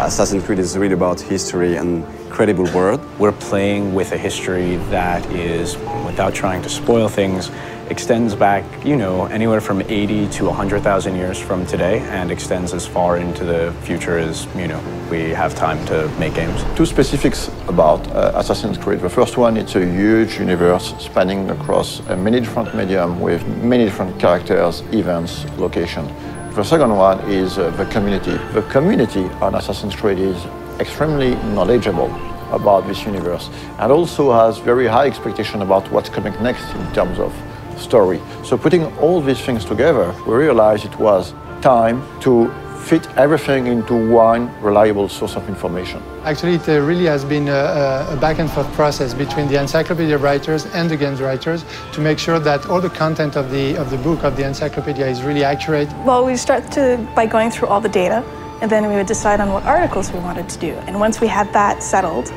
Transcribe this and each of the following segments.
Assassin's Creed is really about history and credible world. We're playing with a history that is, without trying to spoil things, extends back, anywhere from 80 to 100,000 years from today and extends as far into the future as, we have time to make games. Two specifics about Assassin's Creed. The first one, it's a huge universe spanning across many different mediums with many different characters, events, locations. The second one is the community. The community on Assassin's Creed is extremely knowledgeable about this universe and also has very high expectation about what's coming next in terms of story. So putting all these things together, we realized it was time to fit everything into one reliable source of information. Actually, it really has been a back and forth process between the encyclopedia writers and the games writers to make sure that all the content of the book, of the encyclopedia, is really accurate. Well, we start by going through all the data, and then we would decide on what articles we wanted to do. And once we had that settled,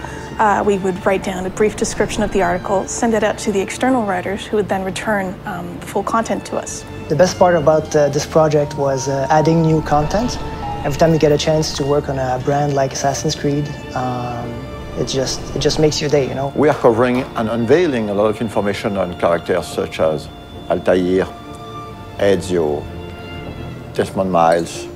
we would write down a brief description of the article, send it out to the external writers, who would then return the full content to us. The best part about this project was adding new content. Every time you get a chance to work on a brand like Assassin's Creed, it just makes your day, We are covering and unveiling a lot of information on characters such as Altaïr, Ezio, Desmond Miles,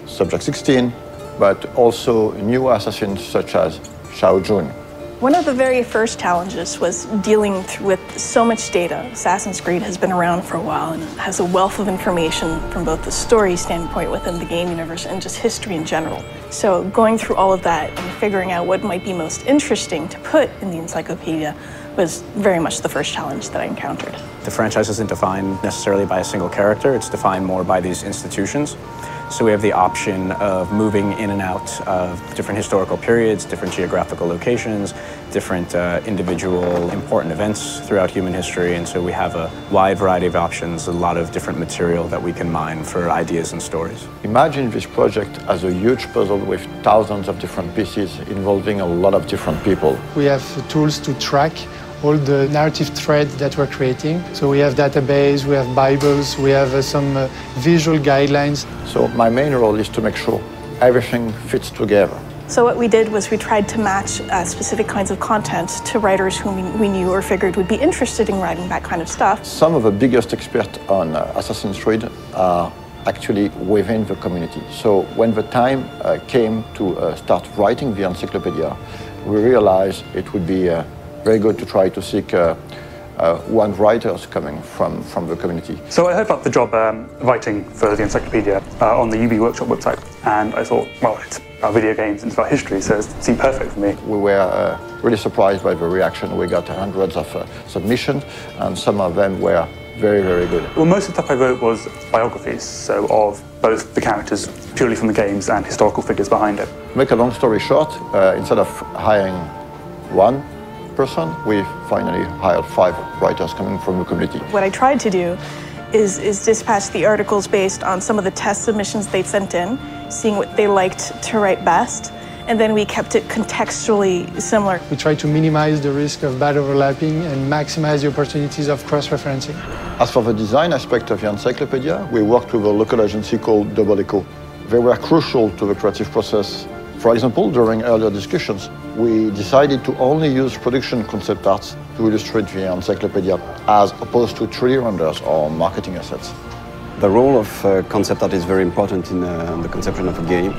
Subject 16, but also new assassins such as Shao Jun. One of the very first challenges was dealing with so much data. Assassin's Creed has been around for a while and has a wealth of information from both the story standpoint within the game universe and just history in general. So going through all of that and figuring out what might be most interesting to put in the encyclopedia was very much the first challenge that I encountered. The franchise isn't defined necessarily by a single character, it's defined more by these institutions. So we have the option of moving in and out of different historical periods, different geographical locations, different individual important events throughout human history. And so we have a wide variety of options, a lot of different material that we can mine for ideas and stories. Imagine this project as a huge puzzle with thousands of different pieces involving a lot of different people. We have tools to track all the narrative threads that we're creating. So we have database, we have Bibles, we have some visual guidelines. So my main role is to make sure everything fits together. So what we did was we tried to match specific kinds of content to writers whom we knew or figured would be interested in writing that kind of stuff. Some of the biggest experts on Assassin's Creed are actually within the community. So when the time came to start writing the encyclopedia, we realized it would be very good to try to seek one writers coming from the community. So I heard about the job writing for the encyclopedia on the UB Workshop website, and I thought, well, it's about video games and it's about history, so it seemed perfect for me. We were really surprised by the reaction. We got hundreds of submissions, and some of them were very, very good. Well, most of the stuff I wrote was biographies, so of both the characters purely from the games and historical figures behind it. To make a long story short, instead of hiring one person, we finally hired 5 writers coming from the community. What I tried to do is dispatch the articles based on some of the test submissions they'd sent in, seeing what they liked to write best, and then we kept it contextually similar. We try to minimize the risk of bad overlapping and maximize the opportunities of cross-referencing. As for the design aspect of the encyclopedia, we worked with a local agency called Double Echo. They were crucial to the creative process. For example, during earlier discussions, we decided to only use production concept arts to illustrate the encyclopedia, as opposed to 3D renders or marketing assets. The role of concept art is very important in the conception of a game.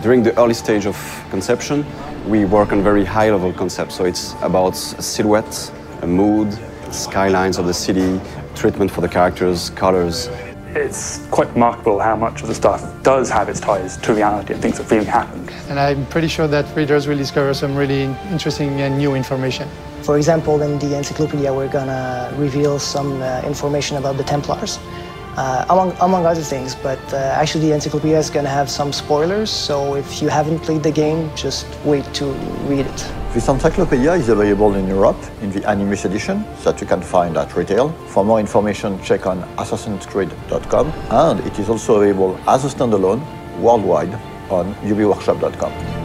During the early stage of conception, we work on very high-level concepts. So it's about a silhouette, a mood, skylines of the city, treatment for the characters, colors. It's quite remarkable how much of the stuff does have its ties to reality and things that really happened. And I'm pretty sure that readers will discover some really interesting and new information. For example, in the encyclopedia, we're gonna reveal some information about the Templars, among other things, but actually the encyclopedia is gonna have some spoilers, so if you haven't played the game, just wait to read it. This encyclopedia is available in Europe in the Animus edition that you can find at retail. For more information, check on assassinscreed.com, and it is also available as a standalone worldwide on ubiworkshop.com.